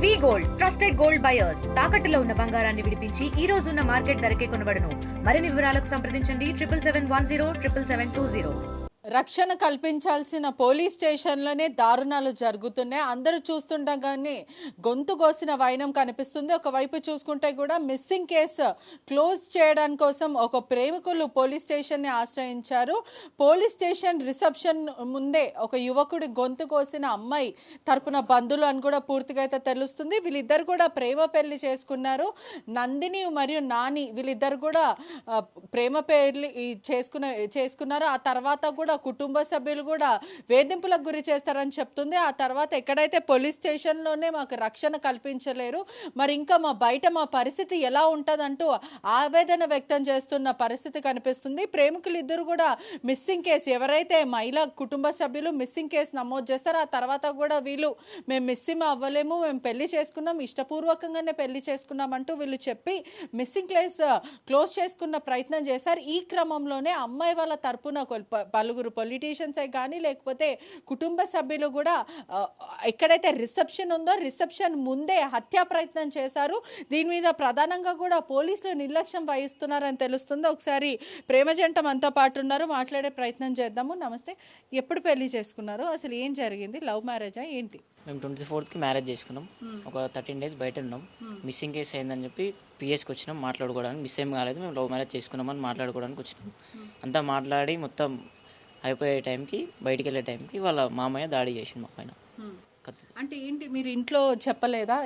వి gold trusted gold buyers తాకట్టులో ఉన్న బంగారాన్ని విడిపించి ఈ రోజు ఉన్న మార్కెట్ ధరకే కొనబడును. మరిన్ని వివరాలకు సంప్రదించండి 7710 రక్షణ కల్పించాల్సిన పోలీస్ స్టేషన్లోనే దారుణాలు జరుగుతున్నాయి. అందరూ చూస్తుండగానే గొంతు కోసిన వైనం కనిపిస్తుంది. ఒకవైపు చూసుకుంటే కూడా మిస్సింగ్ కేసు క్లోజ్ చేయడానికి కోసం ఒక ప్రేమికులు పోలీస్ స్టేషన్ని ఆశ్రయించారు. పోలీస్ స్టేషన్ రిసెప్షన్ ముందే ఒక యువకుడి గొంతు కోసిన అమ్మాయి తరపున బంధువులు అని కూడా పూర్తిగా అయితే తెలుస్తుంది. వీళ్ళిద్దరు కూడా ప్రేమ పెళ్లి చేసుకున్నారు. నందిని మరియు నాని వీళ్ళిద్దరు కూడా ప్రేమ పెళ్లి చేసుకున్నారు. ఆ తర్వాత కూడా కుటుంబ సభ్యులు కూడా వేధింపులకు గురి చేస్తారని చెప్తుంది. ఆ తర్వాత ఎక్కడైతే పోలీస్ స్టేషన్లోనే మాకు రక్షణ కల్పించలేరు, మరి ఇంకా మా పరిస్థితి ఎలా ఉంటుందంటూ ఆవేదన వ్యక్తం చేస్తున్న పరిస్థితి కనిపిస్తుంది. ప్రేమికులు ఇద్దరు కూడా మిస్సింగ్ కేసు, ఎవరైతే మహిళా కుటుంబ సభ్యులు మిస్సింగ్ కేసు నమోదు చేస్తారో ఆ తర్వాత కూడా వీళ్ళు మేము మిస్సింగ్ అవ్వలేము, మేము పెళ్లి చేసుకున్నాం, ఇష్టపూర్వకంగానే పెళ్లి చేసుకున్నాం అంటూ వీళ్ళు చెప్పి మిస్సింగ్ కేసు క్లోజ్ చేసుకున్న ప్రయత్నం చేశారు. ఈ క్రమంలోనే అమ్మాయి వాళ్ళ తరపున పలువురు పొలిటీషియన్సే కానీ లేకపోతే కుటుంబ సభ్యులు కూడా ఎక్కడైతే రిసెప్షన్ ఉందో రిసెప్షన్ ముందే హత్యా ప్రయత్నం చేశారు. దీని మీద ప్రధానంగా కూడా పోలీసులు నిర్లక్ష్యం వహిస్తున్నారని తెలుస్తుంది. ఒకసారి ప్రేమ జంట మనతో పాటు ఉన్నారు, మాట్లాడే ప్రయత్నం చేద్దాము. నమస్తే, ఎప్పుడు పెళ్లి చేసుకున్నారు, అసలు ఏం జరిగింది, లవ్ మ్యారేజా ఏంటి? మేము 24th మ్యారేజ్ చేసుకున్నాం. ఒక 13 days బయట ఉన్నాం. మిస్సింగ్ కేసు అయిందని చెప్పి పిఎస్కి వచ్చినాం మాట్లాడుకోవడానికి. మిస్ ఏం కాలేదు, మేము లవ్ మ్యారేజ్ చేసుకున్నామని మాట్లాడుకోవడానికి వచ్చినాం. అంతా మాట్లాడి మొత్తం అయిపోయే టైంకి, బయటికి వెళ్ళే టైంకి వాళ్ళ మామయ్య దాడి చేసిండు మా పైన. అంటే ఏంటి, మీరు ఇంట్లో చెప్పలేదా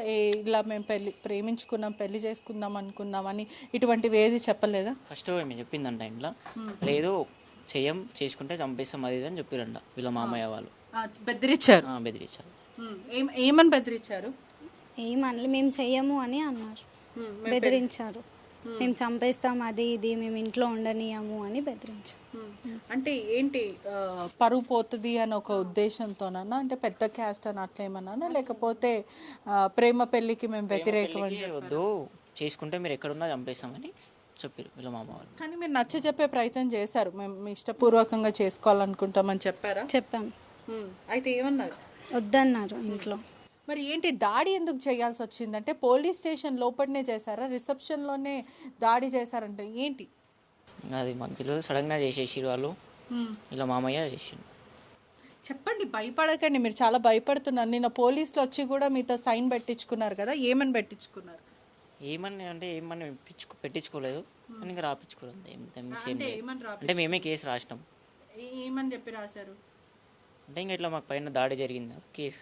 ఇలా మేము ప్రేమించుకున్నాం, పెళ్లి చేసుకుందాం అనుకున్నామని ఇటువంటివి ఏది చెప్పలేదా? ఫస్ట్ మేము చెప్పిందంట ఇంట్లో, లేదు చేసుకుంటే చంపేస్తాం అది అని చెప్పారంట వీళ్ళ మామయ్య వాళ్ళు. బెదిరించారు? బెదిరించారు. ఏమని బెదిరించారు? ఏమనలే, మేము చెయ్యము అని అన్నారు, బెదిరించారు. మేము చంపేస్తాం అది ఇది, మేము ఇంట్లో ఉండనియము అని బెదిరించాం. అంటే ఏంటి, పరువు పోతుంది అని ఒక ఉద్దేశంతోనన్నా, అంటే పెద్ద క్యాస్ట్ అని అట్లా ఏమన్నా, లేకపోతే ప్రేమ పెళ్లికి మేము వ్యతిరేకం అని వద్దు, చేసుకుంటే మీరు ఎక్కడున్నా చంపేస్తామని చెప్పారు వీళ్ళ మామ వాళ్ళు. కానీ మీరు నచ్చ చెప్పే ప్రయత్నం చేశారు, మేము ఇష్టపూర్వకంగా చేసుకోవాలనుకుంటామని చెప్పారా? చెప్పాం. అయితే ఏమన్నారు? వద్దన్నారు ఇంట్లో. మరి ఏంటి దాడి ఎందుకు చేయాల్సి వచ్చిందంటే, పోలీస్ స్టేషన్ లోపలనే చేశారా, రిసెప్షన్లోనే దాడి చేశారంటే ఏంటి? అది మాకు తెలియదు, సడన్గా చేసేసారు వాళ్ళు, ఇలా మామయ్య చేసిండు. చెప్పండి, భయపడకండి, మీరు చాలా భయపడుతున్నారు. నిన్న పోలీసులు వచ్చి కూడా మీతో సైన్ పెట్టించుకున్నారు కదా, ఏమని పెట్టించుకున్నారు? ఏమని పెట్టించుకోలేదు, ఇంకా రాపించుకోలేదు. అంటే మేమే కేసు రాసినాం. ఏమని చెప్పి రాశారు? అంటే ఇంకా ఇట్లా మాకు పైన దాడి జరిగింది, కేసు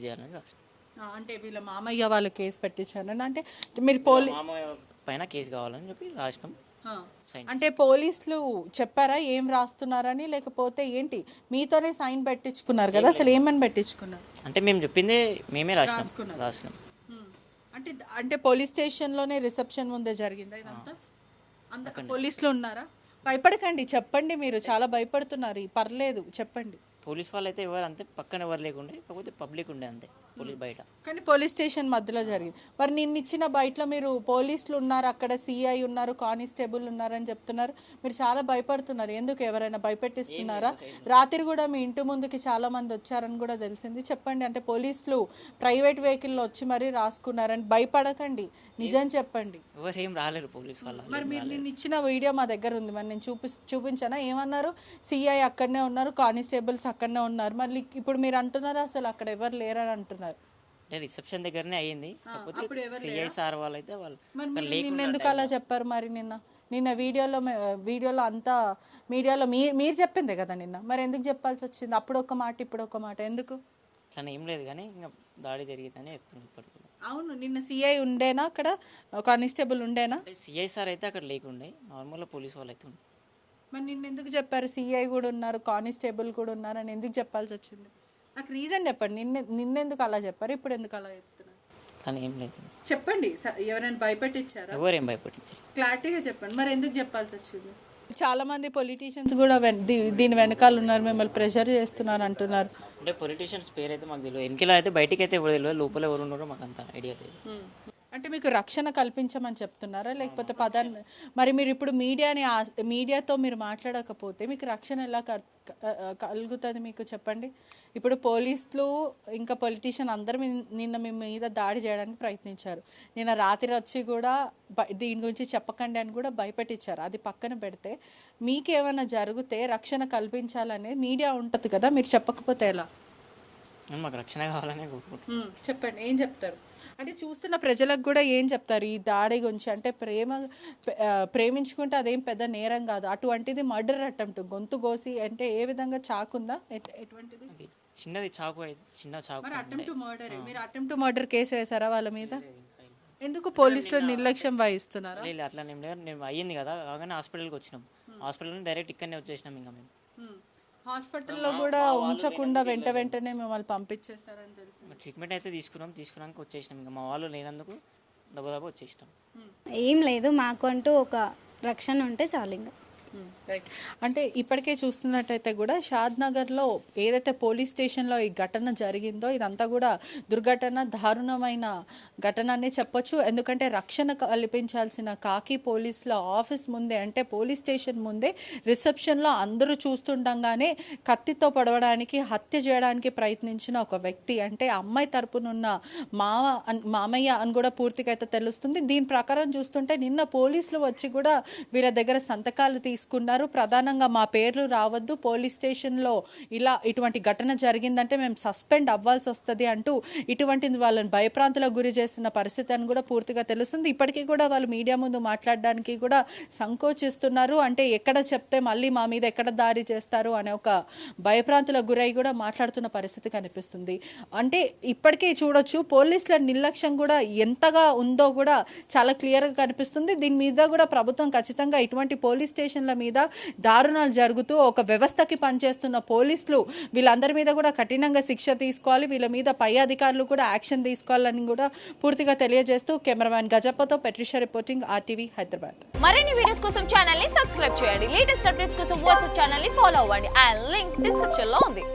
చేయాలని రాసినాం. అంటే వీళ్ళ మామయ్య వాళ్ళు కేసు పెట్టించారు అంటే మీరు మామయ్య పైన కేసు కావాలని చెప్పి రాసినాం. అంటే పోలీసులు చెప్పారా ఏం రాస్తున్నారని, లేకపోతే ఏంటి మీతోనే సైన్ పెట్టించుకున్నారు కదా, అసలు ఏమని పెట్టించుకున్నారు? అంటే మేము చెప్పిందే మేమే రాసినాం. అంటే పోలీస్ స్టేషన్లోనే రిసెప్షన్ ముందే జరిగిందా ఇదంతా? అంత పోలీసులు ఉన్నారా? భయపడకండి, చెప్పండి, మీరు చాలా భయపడుతున్నారు, పర్లేదు చెప్పండి. పోలీస్ వాళ్ళు అయితే ఎవరు అంతే, పక్కన ఎవరు లేకుండే, కాకపోతే పబ్లిక్ ఉండే అంతే పోలీస్ బయట. కానీ పోలీస్ స్టేషన్ మధ్యలో జరిగింది. మరి నిన్న ఇచ్చిన బయటలో మీరు పోలీసులు ఉన్నారు, అక్కడ సిఐ ఉన్నారు, కానిస్టేబుల్ ఉన్నారని చెప్తున్నారు, మీరు చాలా భయపడుతున్నారు. ఎందుకు, ఎవరైనా భయపెట్టిస్తున్నారా? రాత్రి కూడా మీ ఇంటి ముందుకి చాలా మంది వచ్చారని కూడా తెలిసింది. చెప్పండి, అంటే పోలీసులు ప్రైవేట్ వెహికల్లో వచ్చి మరీ రాసుకున్నారని, భయపడకండి, నిజం చెప్పండి. ఎవరేం రాలేరు పోలీస్ వాళ్ళు. మరి మీరు నిన్న ఇచ్చిన వీడియో మా దగ్గర ఉంది, మరి నేను చూపించానా? ఏమన్నారు? సిఐ అక్కడనే ఉన్నారు, కానిస్టేబుల్స్ అక్కడనే ఉన్నారు, మళ్ళీ ఇప్పుడు మీరు అంటున్నారు అసలు అక్కడ ఎవరు లేరని అంటున్నారు. రిసెప్షన్ దగ్గరనే అయ్యింది, కాకపోతే సిఐ సార్ వాళ్ళు అయితే వాళ్ళు నిన్న ఎందుకు అలా చెప్పారు? మరి నిన్న వీడియోలో అంతా మీడియాలో మీరు చెప్పిందే కదా నిన్న, మరి ఎందుకు చెప్పాల్సి వచ్చింది? అప్పుడు ఒక మాట ఇప్పుడు ఒక మాట ఎందుకు? కానీ ఏం లేదు, కానీ ఇంకా దాడి జరిగిందని చెప్తున్నాను ఇప్పటికి. అవును, నిన్న సిఐ ఉండేనా అక్కడ, కానిస్టేబుల్ ఉండేనా? సిఐ సార్ అయితే అక్కడ లేకుండే, నార్మల్గా పోలీస్ వాళ్ళు అయితే ఉండే. మరి నిన్న ఎందుకు చెప్పారు సిఐ కూడా ఉన్నారు, కానిస్టేబుల్ కూడా ఉన్నారు అని ఎందుకు చెప్పాల్సి వచ్చింది? నాకు రీజన్ చెప్పండి, నిన్నెందుకు అలా చెప్పారు, ఇప్పుడు ఎందుకు అలా చెప్తున్నారు? కానీ ఏం లేదు, చెప్పండి. ఎవరైనా భయపెట్టించారా? ఎవరేం భయపెట్టించారు, క్లారిటీగా చెప్పండి. మరి ఎందుకు చెప్పాల్సి వచ్చింది? చాలా మంది పొలిటీషియన్స్ కూడా దీని వెనకాల ఉన్నారు, మిమ్మల్ని ప్రెషర్ చేస్తున్నారు అంటున్నారు. అంటే పొలిటీషియన్స్ పేరు అయితే మాకు తెలియదు, వెనకాల అయితే బయటికి అయితే ఎవరు తెలియదు, లోపల ఎవరు ఉన్నారో మాకు అంత ఐడియా లేదు. అంటే మీకు రక్షణ కల్పించమని చెప్తున్నారా లేకపోతే పదాన్ని మరి మీరు ఇప్పుడు మీడియాతో మీరు మాట్లాడకపోతే మీకు రక్షణ ఎలా కలుగుతుంది మీకు చెప్పండి. ఇప్పుడు పోలీసులు ఇంకా పొలిటీషియన్ అందరూ నిన్న మీ మీద దాడి చేయడానికి ప్రయత్నించారు. నిన్న రాత్రి వచ్చి కూడా దీని గురించి చెప్పకండి అని కూడా భయపెట్టించారు. అది పక్కన పెడితే మీకేమైనా జరిగితే రక్షణ కల్పించాలనే మీడియా ఉంటుంది కదా, మీరు చెప్పకపోతే ఎలా? మాకు రక్షణ కావాలనే కోరుకుంటున్నాం. చెప్పండి, ఏం చెప్తారు? అంటే చూస్తున్న ప్రజలకు కూడా ఏం చెప్తారు ఈ దాడి గురించి? అంటే ప్రేమించుకుంటే అదేం పెద్ద నేరం కాదు, అటువంటిది మర్డర్ అటెంప్ట్, గొంతు కోసి అంటే ఏ విధంగా చాకుందా ఎటువంటిది? చిన్నది చాకు, చిన్న చాకు. మరి అటెంప్ట్ మర్డర్, మీరు అటెంప్ట్ మర్డర్ కేసు వేసారా వాళ్ళ మీద? ఎందుకు పోలీసులు నిర్లక్ష్యం వహిస్తున్నారు? లేదు అట్లా నేను అయ్యింది కదా, కాగానే హాస్పిటల్కి వచ్చినాం. హాస్పిటల్ నుంచి డైరెక్ట్ ఇక్కడనే వచ్చేసినాం. ఇంకా మేము హాస్పిటల్లో కూడా ఉంచకుండా వెంటనే మిమ్మల్ని పంపించేస్తారని తెలుసు. ట్రీట్మెంట్ అయితే తీసుకున్నాక వచ్చేసినాం. ఇంకా మా వాళ్ళు లేనందుకు దెబ్బ వచ్చేసినాం. ఏం లేదు, మాకు అంటూ ఒక రక్షణ ఉంటే చాలు. ఇంకా రైట్. అంటే ఇప్పటికే చూస్తున్నట్టయితే కూడా షాద్నగర్లో ఏదైతే పోలీస్ స్టేషన్లో ఈ ఘటన జరిగిందో ఇదంతా కూడా దుర్ఘటన, దారుణమైన ఘటన అనే చెప్పొచ్చు. ఎందుకంటే రక్షణ కల్పించాల్సిన కాకి పోలీసుల ఆఫీస్ ముందే, అంటే పోలీస్ స్టేషన్ ముందే రిసెప్షన్లో అందరూ చూస్తుండగానే కత్తితో పొడవడానికి, హత్య చేయడానికి ప్రయత్నించిన ఒక వ్యక్తి, అంటే అమ్మాయి తరపునున్న మామయ్య అని కూడా పూర్తిగా అయితే తెలుస్తుంది. దీని ప్రకారం చూస్తుంటే నిన్న పోలీసులు వచ్చి కూడా వీళ్ళ దగ్గర సంతకాలు తీసుకున్నారు. ప్రధానంగా మా పేర్లు రావద్దు, పోలీస్ స్టేషన్లో ఇటువంటి ఘటన జరిగిందంటే మేము సస్పెండ్ అవ్వాల్సి వస్తుంది అంటూ ఇటువంటి వాళ్ళని భయప్రాంతులకు గురి చేస్తున్న పరిస్థితి అని కూడా పూర్తిగా తెలుస్తుంది. ఇప్పటికీ కూడా వాళ్ళు మీడియా ముందు మాట్లాడడానికి కూడా సంకోచిస్తున్నారు. అంటే ఎక్కడ చెప్తే మళ్ళీ మా మీద ఎక్కడ దాడి చేస్తారు అనే ఒక భయప్రాంతులకు గురై కూడా మాట్లాడుతున్న పరిస్థితి కనిపిస్తుంది. అంటే ఇప్పటికే చూడొచ్చు పోలీసుల నిర్లక్ష్యం కూడా ఎంతగా ఉందో కూడా చాలా క్లియర్గా కనిపిస్తుంది. దీని మీద కూడా ప్రభుత్వం ఖచ్చితంగా ఇటువంటి పోలీస్ స్టేషన్ల మీద దారుణాలు జరుగుతూ ఒక వ్యవస్థకి పనిచేస్తున్న పోలీసులు వీళ్ళందరి మీద కూడా కఠినంగా శిక్ష తీసుకోవాలి, వీళ్ళ మీద పై అధికారులు కూడా యాక్షన్ తీసుకోవాలని కూడా పూర్తిగా తెలియజేస్తూ కెమెరామ్యాన్ గజప్పతో పెట్రిషా రిపోర్టింగ్, RTV హైదరాబాద్. మరిన్ని వీడియోస్ కోసం ఛానల్ ని సబ్స్క్రైబ్ చేయండి. లేటెస్ట్ అప్డేట్స్ కోసం వాట్సాప్ ఛానల్ ని ఫాలో అవ్వండి. అండ్ లింక్ డిస్క్రిప్షన్ లో ఉంది.